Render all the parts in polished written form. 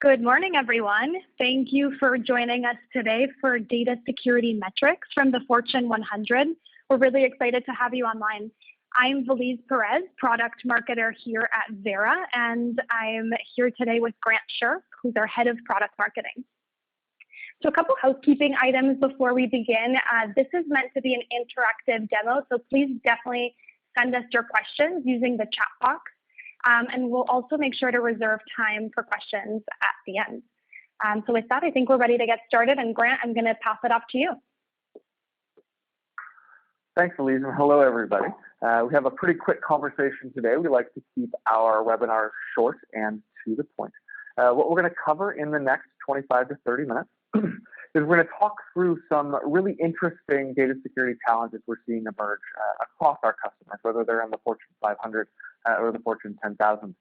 Good morning, everyone. Thank you for joining us today for Data Security Metrics from the Fortune 100. We're really excited to have you online. I'm Valise Perez, product marketer here at Vera, and I'm here today with Grant Shirk, who's our head of product marketing. So a couple housekeeping items before we begin. This is meant to be an interactive demo, so please definitely send us your questions using the chat box. And we'll also make sure to reserve time for questions at the end. So with that, I think we're ready to get started. And Grant, I'm going to pass it off to you. Thanks, Elise, and hello, everybody. We have a pretty quick conversation today. We like to keep our webinars short and to the point. What we're going to cover in the next 25 to 30 minutes is we're going to talk through some really interesting data security challenges we're seeing emerge across our customers, whether they're in the Fortune 500 or the Fortune 10,000,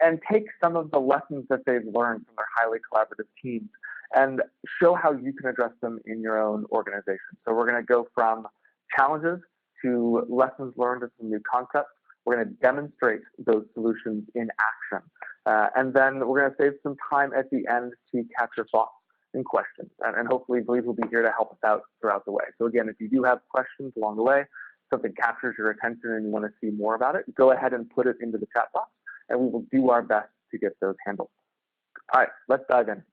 and take some of the lessons that they've learned from their highly collaborative teams and show how you can address them in your own organization. So we're going to go from challenges to lessons learned and some new concepts. We're going to demonstrate those solutions in action. And then we're going to save some time at the end to capture thoughts and questions. And hopefully, Valise will be here to help us out throughout the way. So again, if you do have questions along the way, something captures your attention and you want to see more about it, go ahead and put it into the chat box, and we will do our best to get those handled. All right, let's dive in.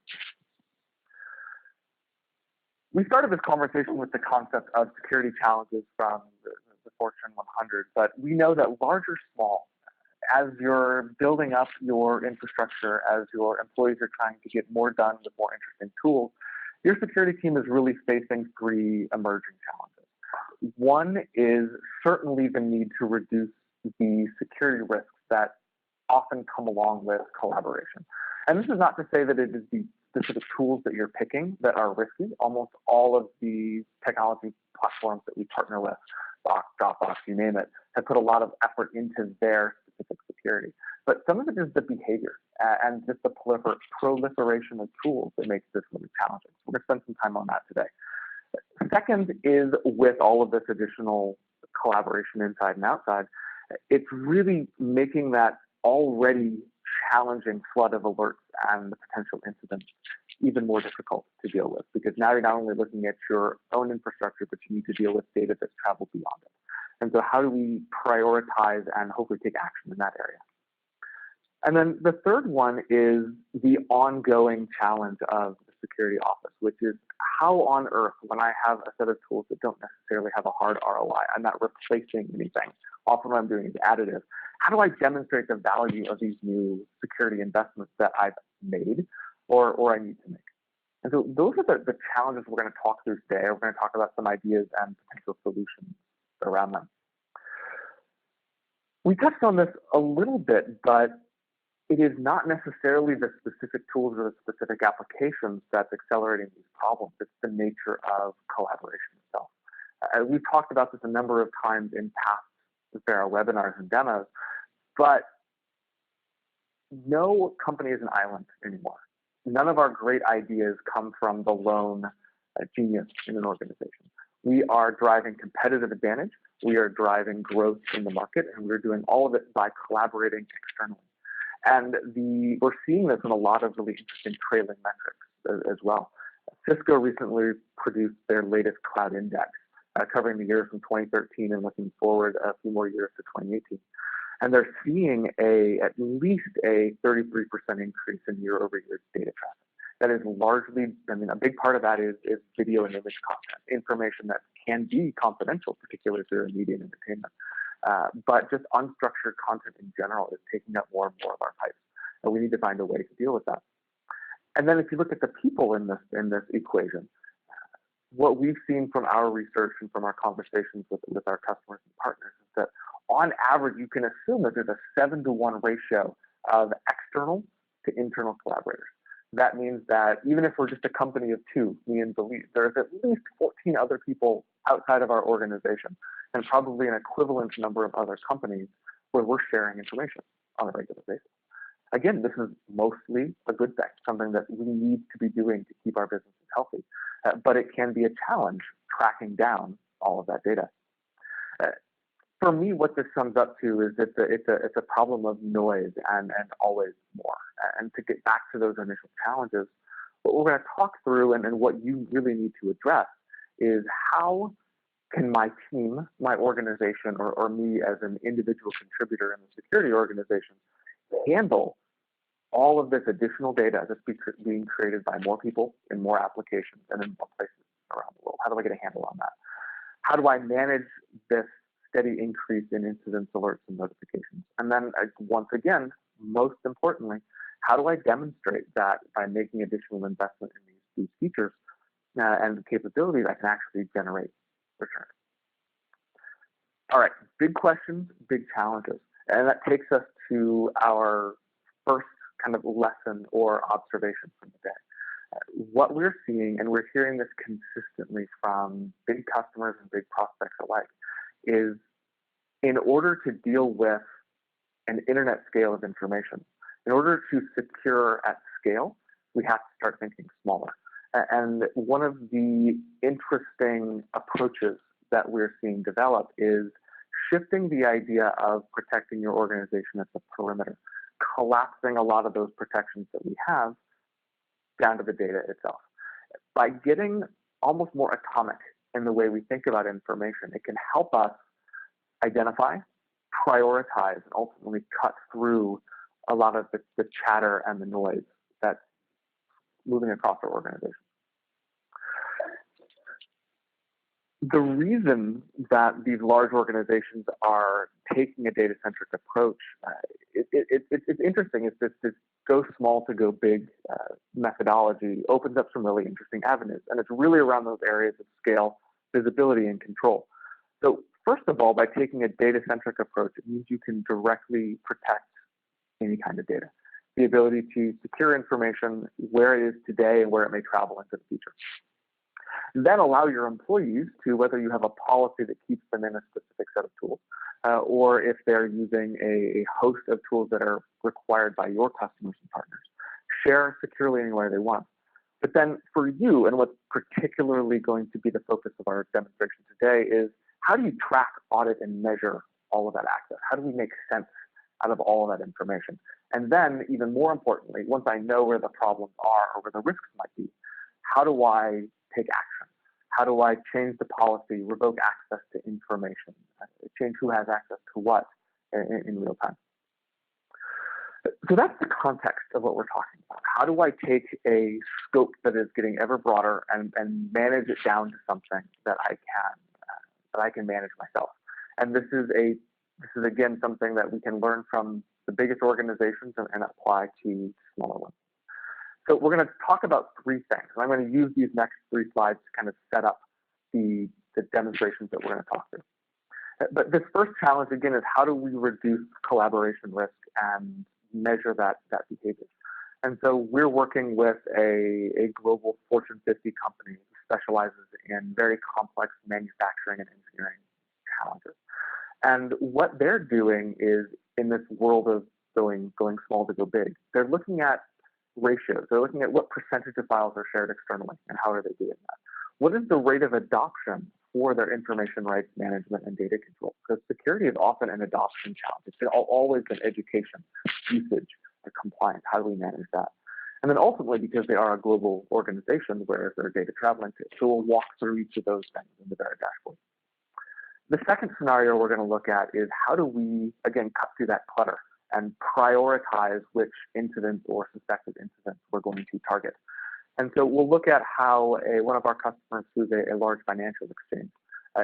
We started this conversation with the concept of security challenges from the Fortune 100, but we know that large or small, as you're building up your infrastructure, as your employees are trying to get more done with more interesting tools, your security team is really facing three emerging challenges. One is certainly the need to reduce the security risks that often come along with collaboration. And this is not to say that it is the specific tools that you're picking that are risky. Almost all of the technology platforms that we partner with, Box, Dropbox, you name it, have put a lot of effort into their specific security. But some of it is the behavior and just the proliferation of tools that makes this really challenging. So we're going to spend some time on that today. Second is, with all of this additional collaboration inside and outside, it's really making that already challenging flood of alerts and the potential incidents even more difficult to deal with, because now you're not only looking at your own infrastructure, but you need to deal with data that's traveled beyond it. And so how do we prioritize and hopefully take action in that area? And then the third one is the ongoing challenge of the security office, which is how on earth, when I have a set of tools that don't necessarily have a hard ROI, I'm not replacing anything. Often what I'm doing is additive. How do I demonstrate the value of these new security investments that I've made or I need to make? And so those are the challenges we're going to talk through today. We're going to talk about some ideas and potential solutions around them. We touched on this a little bit, but it is not necessarily the specific tools or the specific applications that's accelerating these problems. It's the nature of collaboration itself. We've talked about this a number of times in past Vera webinars and demos, but no company is an island anymore. None of our great ideas come from the lone genius in an organization. We are driving competitive advantage. We are driving growth in the market, and we're doing all of it by collaborating externally. And we're seeing this in a lot of really interesting trailing metrics as well. Cisco recently produced their latest cloud index, covering the years from 2013 and looking forward a few more years to 2018. And they're seeing at least a 33% increase in year-over-year data traffic. That is largely, a big part of that is video and image content, information that can be confidential, particularly if you're in media and entertainment. But just unstructured content in general is taking up more and more of our pipes, and we need to find a way to deal with that. And then if you look at the people in this equation, what we've seen from our research and from our conversations with our customers and partners is that on average, you can assume that there's a 7-to-1 ratio of external to internal collaborators. That means that even if we're just a company of two, me and Valise, there's at least 14 other people outside of our organization, and probably an equivalent number of other companies where we're sharing information on a regular basis. Again, this is mostly a good thing, something that we need to be doing to keep our businesses healthy, but it can be a challenge tracking down all of that data. for me, what this sums up to is that it's a problem of noise and always more. And to get back to those initial challenges, what we're going to talk through and what you really need to address is how can my team, my organization, or me as an individual contributor in the security organization handle all of this additional data that's being created by more people in more applications and in more places around the world? How do I get a handle on that? How do I manage this steady increase in incidents, alerts, and notifications? And then once again, most importantly, how do I demonstrate that by making additional investment in these features and capabilities, I can actually generate return? All right, big questions, big challenges. And that takes us to our first kind of lesson or observation from the day. What we're seeing, and we're hearing this consistently from big customers and big prospects alike, is in order to deal with an internet scale of information, in order to secure at scale, we have to start thinking smaller. And one of the interesting approaches that we're seeing develop is shifting the idea of protecting your organization at the perimeter, collapsing a lot of those protections that we have down to the data itself. By getting almost more atomic in the way we think about information, it can help us identify, prioritize, and ultimately cut through a lot of the chatter and the noise that's moving across our organization. The reason that these large organizations are taking a data-centric approach, it's interesting. It's this go small to go big methodology opens up some really interesting avenues, and it's really around those areas of scale, visibility, and control. So first of all, by taking a data-centric approach, it means you can directly protect any kind of data, the ability to secure information where it is today and where it may travel into the future. Then allow your employees to, whether you have a policy that keeps them in a specific set of tools, or if they're using a host of tools that are required by your customers and partners, share securely anywhere they want. But then for you, and what's particularly going to be the focus of our demonstration today, is how do you track, audit, and measure all of that access? How do we make sense out of all of that information? And then, even more importantly, once I know where the problems are or where the risks might be, how do I take action? How do I change the policy, revoke access to information, change who has access to what in real time? So that's the context of what we're talking about. How do I take a scope that is getting ever broader and manage it down to something that I can manage myself? And this is again something that we can learn from the biggest organizations and apply to smaller ones. So we're going to talk about three things. I'm going to use these next three slides to kind of set up the demonstrations that we're going to talk through. But this first challenge, again, is how do we reduce collaboration risk and measure that behavior? And so we're working with a global Fortune 50 company who specializes in very complex manufacturing and engineering challenges. And what they're doing is, in this world of going small to go big, they're looking at ratios. They're looking at what percentage of files are shared externally and how are they doing that. What is the rate of adoption for their information rights management and data control? Because security is often an adoption challenge. It's always been education, usage, or compliance. How do we manage that? And then ultimately, because they are a global organization, where is their data traveling to? So we'll walk through each of those things in the Vera dashboard. The second scenario we're going to look at is how do we, again, cut through that clutter and prioritize which incidents or suspected incidents we're going to target. And so we'll look at how one of our customers, who's a large financial exchange,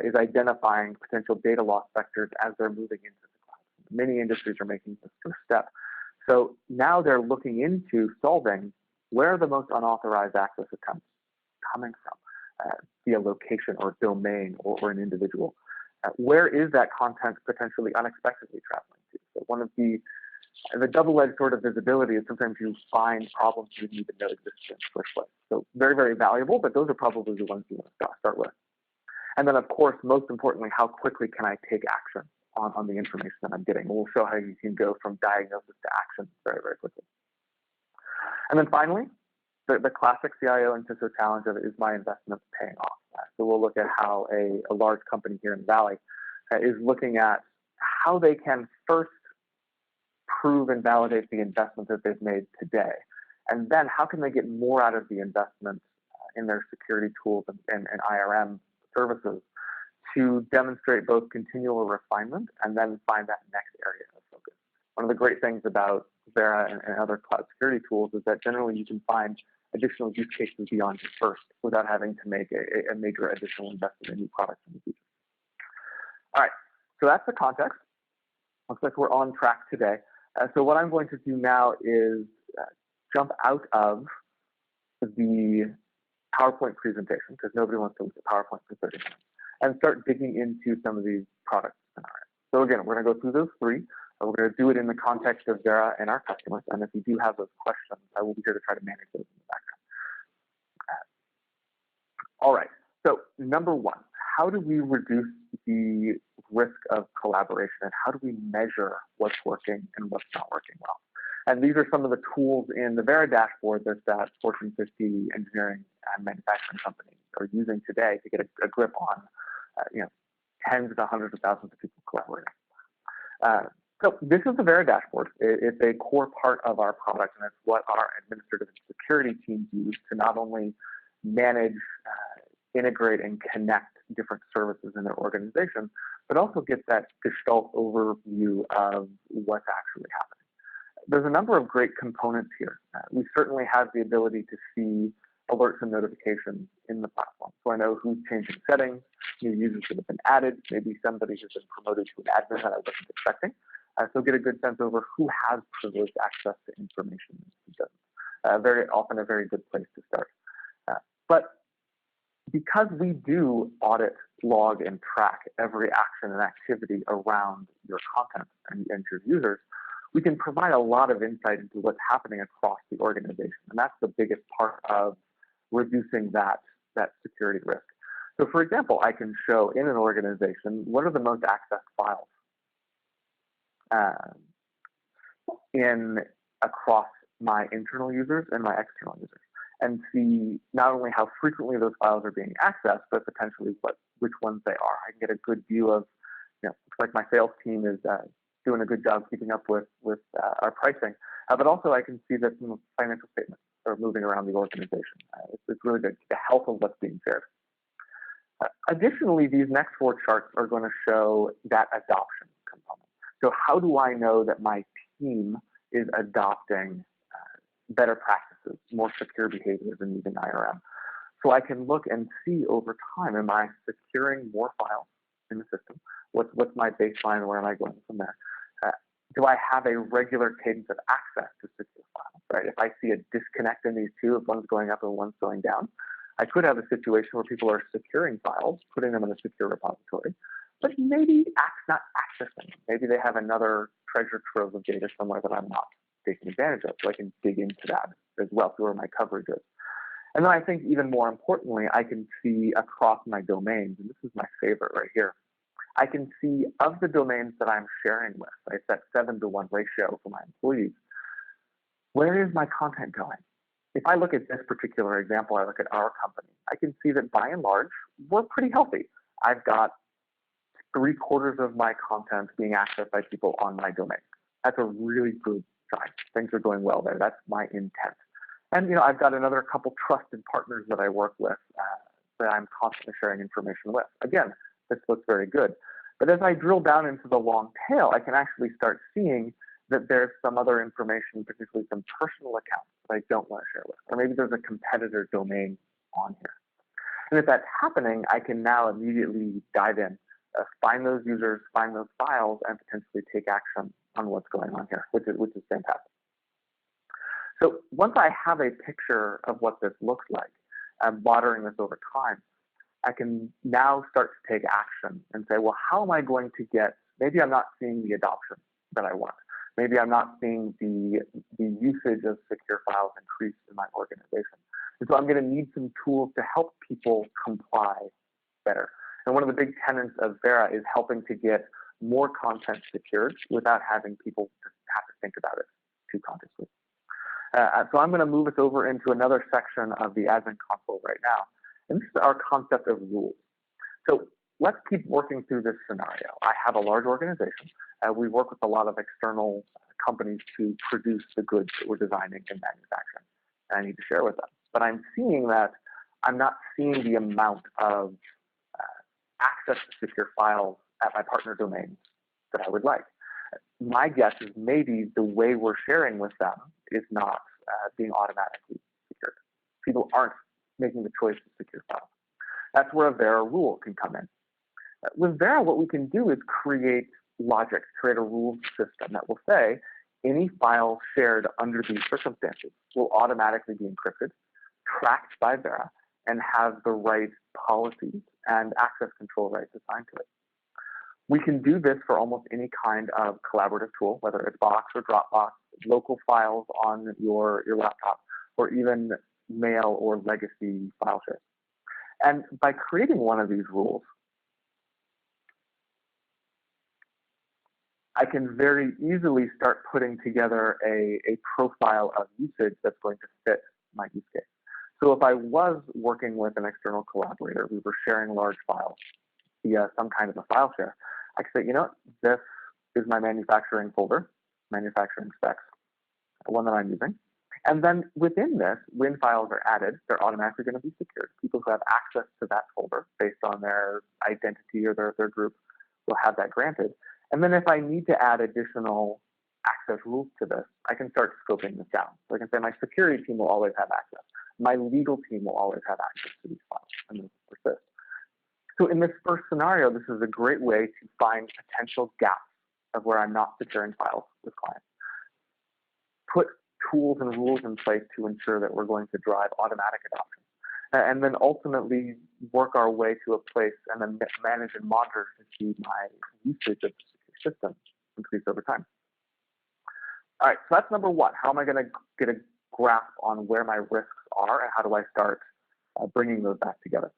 is identifying potential data loss vectors as they're moving into the cloud. Many industries are making this first step. So now they're looking into solving where are the most unauthorized access attempts coming from, via location or domain or an individual. Where is that content potentially unexpectedly traveling to? So one of the double-edged sort of visibility is sometimes you find problems you didn't even know existed in the first place. So very, very valuable, but those are probably the ones you want to start with. And then, of course, most importantly, how quickly can I take action on the information that I'm getting? We'll show how you can go from diagnosis to action very, very quickly. And then finally, the classic CIO and CISO challenge of it is my investments paying off. So we'll look at how a large company here in the Valley is looking at how they can first prove and validate the investment that they've made today, and then how can they get more out of the investment in their security tools and IRM services to demonstrate both continual refinement and then find that next area of focus. One of the great things about Vera and other cloud security tools is that generally you can find additional use cases beyond your first without having to make a major additional investment in new products in the future. All right, so that's the context. Looks like we're on track today. So what I'm going to do now is jump out of the PowerPoint presentation, because nobody wants to look at PowerPoint for 30 minutes, and start digging into some of these product scenarios. So again, we're going to go through those three. We're going to do it in the context of Vera and our customers. And if you do have those questions, I will be here to try to manage those in the background. All right. So number one, how do we reduce the risk of collaboration, and how do we measure what's working and what's not working well? And these are some of the tools in the Vera dashboard that Fortune 50 engineering and manufacturing companies are using today to get a grip on, tens to hundreds of thousands of people collaborating. So this is the Vera dashboard. It's a core part of our product, and it's what our administrative and security teams use to not only manage, integrate, and connect different services in their organization, but also get that gestalt overview of what's actually happening. There's a number of great components here. We certainly have the ability to see alerts and notifications in the platform. So I know who's changing settings, new users that have been added, maybe somebody who's been promoted to an admin that I wasn't expecting. So get a good sense over who has privileged access to information and who doesn't. Very often a very good place to start. But because we do audit, log, and track every action and activity around your content and your users, we can provide a lot of insight into what's happening across the organization. And that's the biggest part of reducing that security risk. So for example, I can show in an organization what are the most accessed files across my internal users and my external users, and see not only how frequently those files are being accessed, but potentially which ones they are. I can get a good view of, looks like my sales team is doing a good job keeping up with our pricing, but also I can see that financial statements are moving around the organization. It's really good, the health of what's being shared. Additionally, these next four charts are going to show that adoption component. So how do I know that my team is adopting better practices, more secure behaviors in using IRM? So I can look and see over time, am I securing more files in the system? What's my baseline? Where am I going from there? Do I have a regular cadence of access to secure files, right? If I see a disconnect in these two, if one's going up and one's going down, I could have a situation where people are securing files, putting them in a secure repository, but maybe not accessing. Maybe they have another treasure trove of data somewhere that I'm not taking advantage of, so I can dig into that as well, see where my coverage is. And then I think even more importantly, I can see across my domains, and this is my favorite right here, I can see of the domains that I'm sharing with, right, that 7-to-1 ratio for my employees, where is my content going? If I look at this particular example, I look at our company, I can see that by and large, we're pretty healthy. I've got 3/4 of my content being accessed by people on my domain. That's a really good sign. Things are going well there. That's my intent. And I've got another couple trusted partners that I work with that I'm constantly sharing information with. Again, this looks very good. But as I drill down into the long tail, I can actually start seeing that there's some other information, particularly some personal accounts that I don't want to share with. Or maybe there's a competitor domain on here. And if that's happening, I can now immediately dive in, find those users, find those files, and potentially take action on what's going on here, which is fantastic. So once I have a picture of what this looks like, and monitoring this over time, I can now start to take action and say, well, how am I going to get, maybe I'm not seeing the adoption that I want. Maybe I'm not seeing the usage of secure files increase in my organization. And so I'm going to need some tools to help people comply better. And one of the big tenets of Vera is helping to get more content secured without having people have to think about it too consciously. So I'm going to move us over into another section of the admin console right now. And this is our concept of rules. So let's keep working through this scenario. I have a large organization. We work with a lot of external companies to produce the goods that we're designing and manufacturing. And I need to share with them. But I'm seeing that I'm not seeing the amount of access to secure files at my partner domains that I would like. My guess is maybe the way we're sharing with them is not being automatically secured. People aren't making the choice to secure files. That's where a Vera rule can come in. With Vera, what we can do is create logic, create a rules system that will say any file shared under these circumstances will automatically be encrypted, tracked by Vera, and have the right policies and access control rights assigned to it. We can do this for almost any kind of collaborative tool, whether it's Box or Dropbox, local files on your laptop, or even mail or legacy file shares. And by creating one of these rules, I can very easily start putting together a profile of usage that's going to fit my use case. So if I was working with an external collaborator, we were sharing large files via some kind of a file share, I could say, you know, this is my manufacturing folder, manufacturing specs, the one that I'm using. And then within this, when files are added, they're automatically going to be secured. People who have access to that folder based on their identity or their group will have that granted. And then if I need to add additional access rules to this, I can start scoping this down. So I can say my security team will always have access. My legal team will always have access to these files, and this will persist. So in this first scenario, this is a great way to find potential gaps of where I'm not securing files with clients. Put tools and rules in place to ensure that we're going to drive automatic adoption. And then ultimately work our way to a place and then manage and monitor to see my usage of the system increase over time. All right, so that's number one. How am I going to get a grasp on where my risks are and how do I start bringing those back together?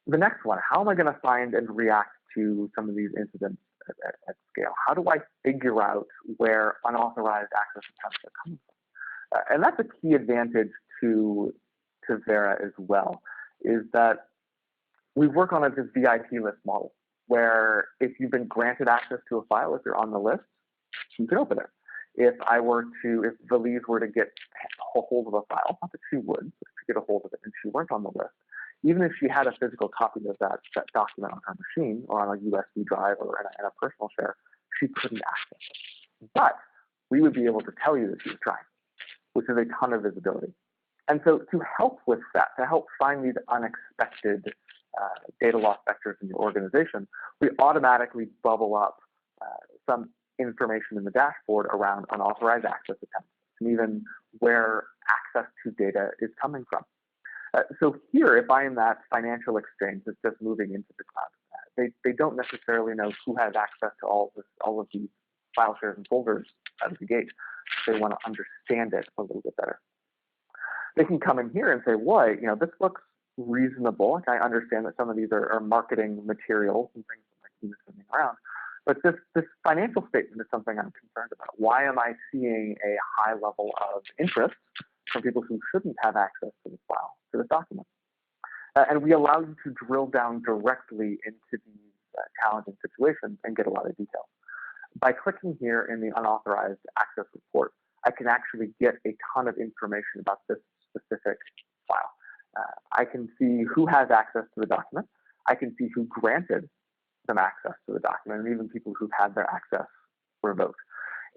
The next one, how am I going to find and react to some of these incidents at scale? How do I figure out where unauthorized access attempts are coming from? And that's a key advantage to Vera as well, is that we work on this VIP list model, where if you've been granted access to a file, if you're on the list, you can open it. If Valise were to get a hold of a file, not that she would, but to get a hold of it and she weren't on the list, even if she had a physical copy of that document on her machine or on a USB drive or in a personal share, she couldn't access it. But we would be able to tell you that she was trying, which is a ton of visibility. And so to help with that, to help find these unexpected data loss vectors in your organization, we automatically bubble up some information in the dashboard around unauthorized access attempts and even where access to data is coming from. So here, if I am that financial exchange that's just moving into the cloud, they don't necessarily know who has access to all of these file shares and folders out of the gate. They want to understand it a little bit better. They can come in here and say, "Well, you know, this looks reasonable. I understand that some of these are marketing materials and things that my team is sending around, but this financial statement is something I'm concerned about. Why am I seeing a high level of interest from people who shouldn't have access to this file, to this document?" And we allow you to drill down directly into these challenging situations and get a lot of detail. By clicking here in the unauthorized access report, I can actually get a ton of information about this specific file. I can see who has access to the document. I can see who granted them access to the document, and even people who've had their access revoked.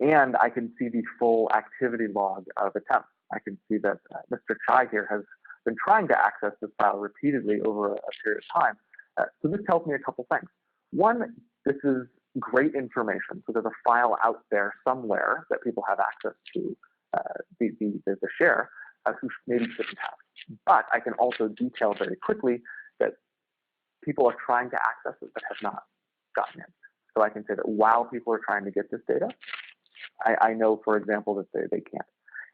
And I can see the full activity log of attempts. I can see that Mr. Chai here has been trying to access this file repeatedly over a period of time. So this tells me a couple things. One, this is great information. So there's a file out there somewhere that people have access to the share who maybe shouldn't have. But I can also detail very quickly that people are trying to access it but have not gotten it. So I can say that while people are trying to get this data, I know, for example, that they can't.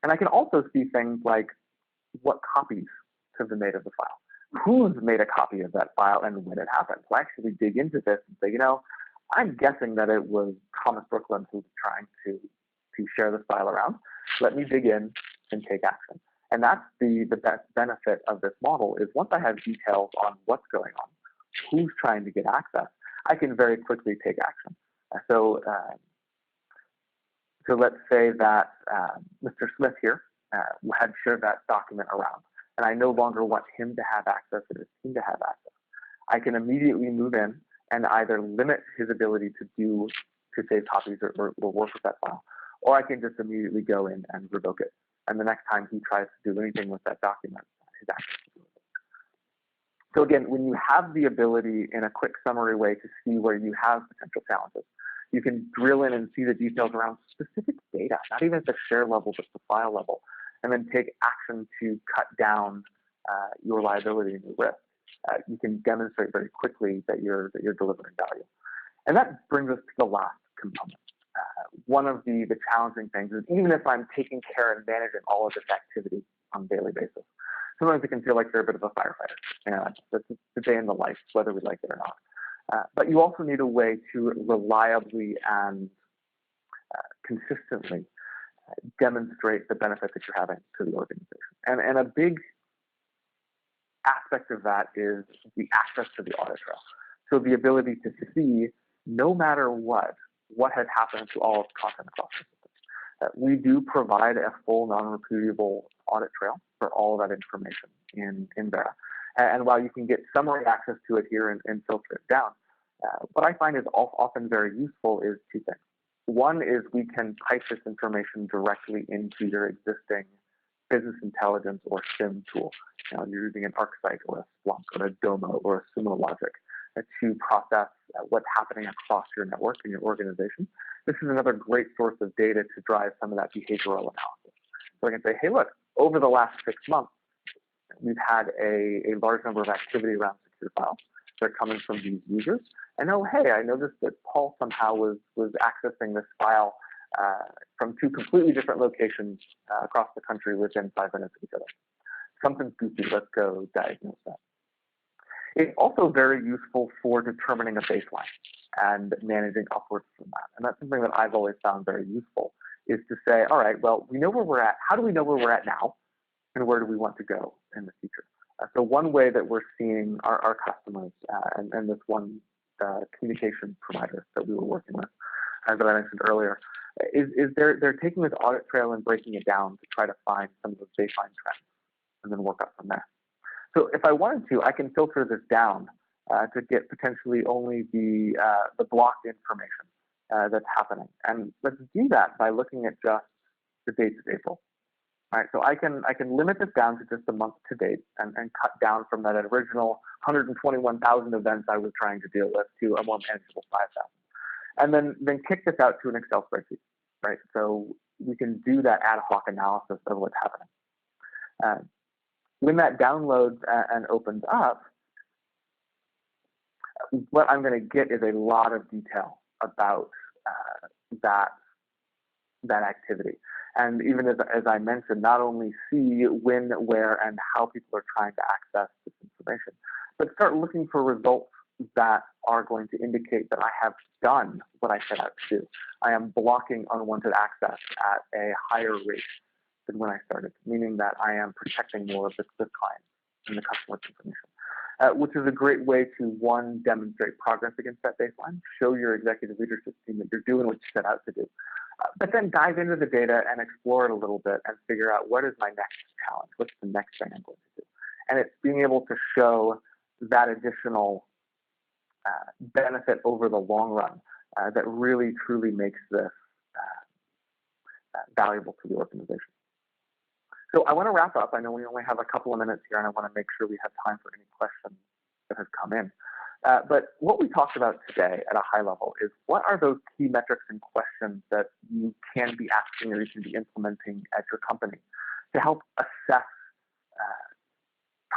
And I can also see things like what copies have been made of the file, who's made a copy of that file, and when it happened. So I actually dig into this and say, you know, I'm guessing that it was Thomas Brooklyn who was trying to share this file around. Let me dig in and take action. And that's the best benefit of this model is once I have details on what's going on, who's trying to get access, I can very quickly take action. So let's say that Mr. Smith here had shared that document around, and I no longer want him to have access or his team to have access. I can immediately move in and either limit his ability to save copies or work with that file, or I can just immediately go in and revoke it. And the next time he tries to do anything with that document, his access will be revoked. So again, when you have the ability in a quick summary way to see where you have potential challenges, you can drill in and see the details around specific data, not even at the share level, but the file level, and then take action to cut down your liability and your risk. You can demonstrate very quickly that you're delivering value. And that brings us to the last component. One of the challenging things is even if I'm taking care and managing all of this activity on a daily basis, sometimes it can feel like you're a bit of a firefighter. It's the day in the life, whether we like it or not. But you also need a way to reliably and consistently demonstrate the benefit that you're having to the organization. And a big aspect of that is the access to the audit trail. So the ability to see, no matter what has happened to all of the content across the system. We do provide a full non-repudiable audit trail for all of that information in Vera. And while you can get summary access to it here and filter it down, what I find is often very useful is two things. One is we can pipe this information directly into your existing business intelligence or SIM tool. You're using an ArcSight or a Splunk or a Domo or a Sumo Logic to process what's happening across your network and your organization. This is another great source of data to drive some of that behavioral analysis. So I can say, hey, look, over the last 6 months, we've had a large number of activity around secure files. They're coming from these users. And oh, hey, I noticed that Paul somehow was accessing this file from 2 completely different locations across the country within 5 minutes of each other. Something's goofy, let's go diagnose that. It's also very useful for determining a baseline and managing upwards from that. And that's something that I've always found very useful, is to say, all right, well, we know where we're at. How do we know where we're at now? And where do we want to go in the future? So one way that we're seeing our customers and this one communication provider that we were working with, that I mentioned earlier, is they're taking this audit trail and breaking it down to try to find some of those baseline trends and then work up from there. So if I wanted to, I can filter this down to get potentially only the blocked information that's happening. And let's do that by looking at just the dates of April. All right, so I can limit this down to just a month to date and cut down from that original 121,000 events I was trying to deal with to a more manageable 5,000. And then kick this out to an Excel spreadsheet, right? So we can do that ad hoc analysis of what's happening. When that downloads and opens up, what I'm going to get is a lot of detail about that activity. And even as I mentioned, not only see when, where, and how people are trying to access this information, but start looking for results that are going to indicate that I have done what I set out to do. I am blocking unwanted access at a higher rate than when I started, meaning that I am protecting more of the client and the customer's information, which is a great way to, one, demonstrate progress against that baseline, show your executive leadership team that you're doing what you set out to do, but then dive into the data and explore it a little bit and figure out what is my next challenge, what's the next thing I'm going to do. And it's being able to show that additional benefit over the long run that really, truly makes this valuable to the organization. So I want to wrap up. I know we only have a couple of minutes here, and I want to make sure we have time for any questions that have come in. But what we talked about today at a high level is what are those key metrics and questions that you can be asking or you can be implementing at your company to help assess,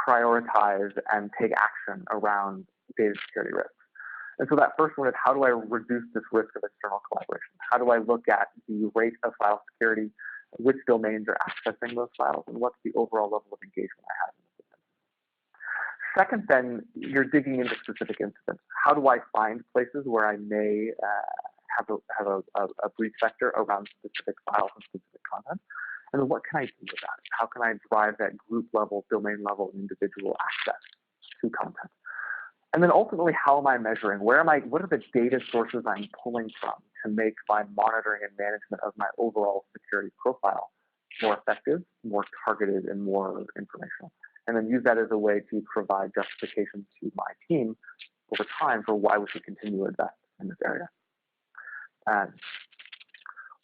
prioritize, and take action around data security risks. And so that first one is, how do I reduce this risk of external collaboration? How do I look at the rate of file security, which domains are accessing those files, and what's the overall level of engagement I have in the system? Second, then, you're digging into specific incidents. How do I find places where I may have a breach vector around specific files and specific content? And then what can I do with that? How can I drive that group level, domain level, individual access to content? And then ultimately, how am I measuring? What are the data sources I'm pulling from to make my monitoring and management of my overall security profile more effective, more targeted, and more informational? And then use that as a way to provide justification to my team over time for why we should continue to invest in this area.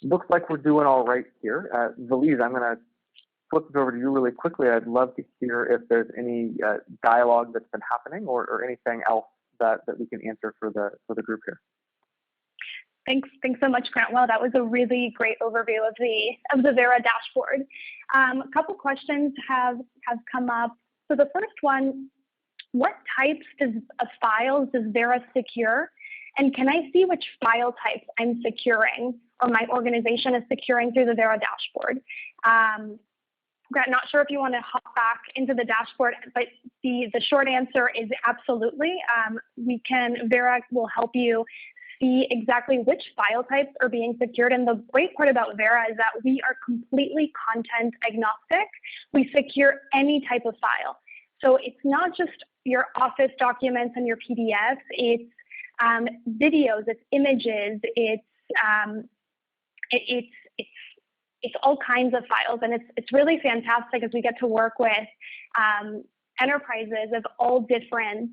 Looks like we're doing all right here. Valise, I'm going to flip it over to you really quickly. I'd love to hear if there's any dialogue that's been happening or anything else that we can answer for the group here. Thanks so much, Grant. Well, that was a really great overview of the Vera dashboard. A couple questions have come up. So the first one, what types of files does Vera secure? And can I see which file types I'm securing or my organization is securing through the Vera dashboard? Grant, not sure if you want to hop back into the dashboard, but the short answer is absolutely. Vera will help you see exactly which file types are being secured. And the great part about Vera is that we are completely content agnostic. We secure any type of file. So it's not just your Office documents and your PDFs, it's videos, it's images, it's all kinds of files, and it's really fantastic as we get to work with enterprises of all different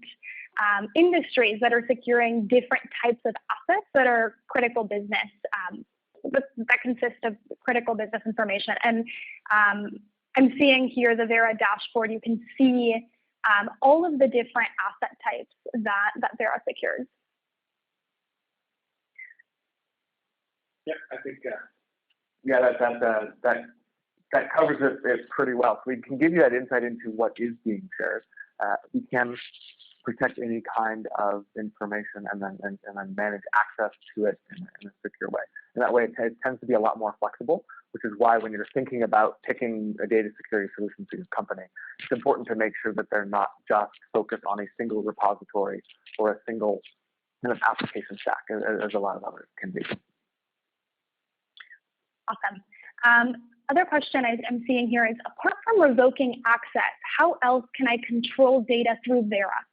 industries that are securing different types of assets that are critical business, that consist of critical business information. And I'm seeing here the Vera dashboard. You can see all of the different asset types that Vera secures. Yeah, I think that covers it pretty well. So we can give you that insight into what is being shared. We can protect any kind of information and then manage access to it in a secure way. And that way it tends to be a lot more flexible, which is why when you're thinking about picking a data security solution for your company, it's important to make sure that they're not just focused on a single repository or a single kind of application stack, as a lot of others can be. Awesome. Other question I'm seeing here is, apart from revoking access, how else can I control data through Vera?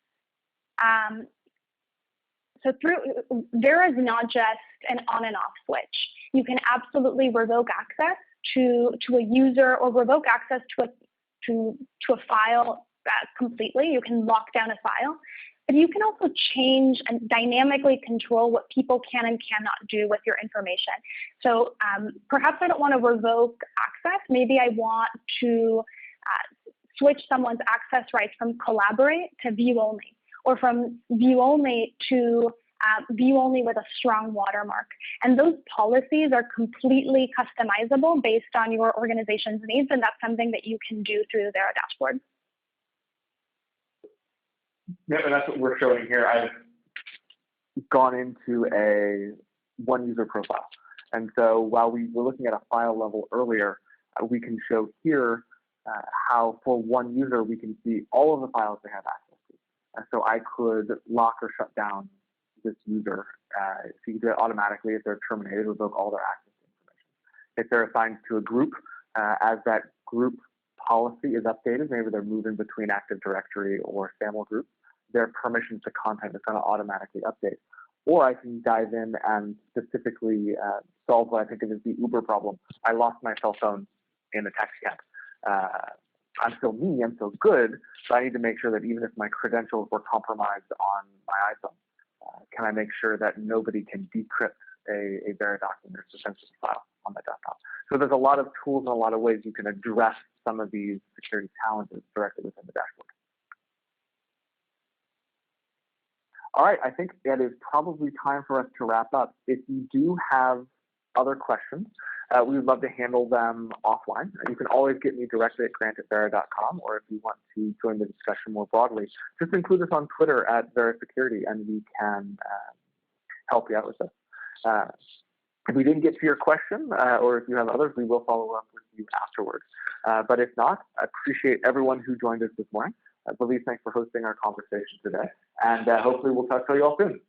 So Vera is not just an on and off switch. You can absolutely revoke access to a user or revoke access to a file completely. You can lock down a file. But you can also change and dynamically control what people can and cannot do with your information. So perhaps I don't want to revoke access. Maybe I want to switch someone's access rights from collaborate to view only, or from view only to view only with a strong watermark. And those policies are completely customizable based on your organization's needs, and that's something that you can do through the Vera dashboard. Yeah, and that's what we're showing here. I've gone into a one user profile. And so while we were looking at a file level earlier, we can show here how for one user, we can see all of the files they have access to. And so I could lock or shut down this user. So you can do it automatically if they're terminated, revoke all their access to information. If they're assigned to a group, as that group policy is updated, maybe they're moving between Active Directory or SAML group, their permissions to content is going to automatically update. Or I can dive in and specifically solve what I think of as the Uber problem. I lost my cell phone in a taxi cab. I'm still me, I'm still good, so I need to make sure that even if my credentials were compromised on my iPhone, can I make sure that nobody can decrypt a Vera document or sensitive file on my desktop? So there's a lot of tools and a lot of ways you can address some of these security challenges directly within the dashboard. All right, I think that is probably time for us to wrap up. If you do have other questions, we would love to handle them offline. You can always get me directly at grant@vera.com, or if you want to join the discussion more broadly, just include us on Twitter at Vera Security, and we can help you out with this. If we didn't get to your question, or if you have others, we will follow up with you afterwards. But if not, I appreciate everyone who joined us this morning. Valise, thanks for hosting our conversation today. And hopefully we'll talk to you all soon.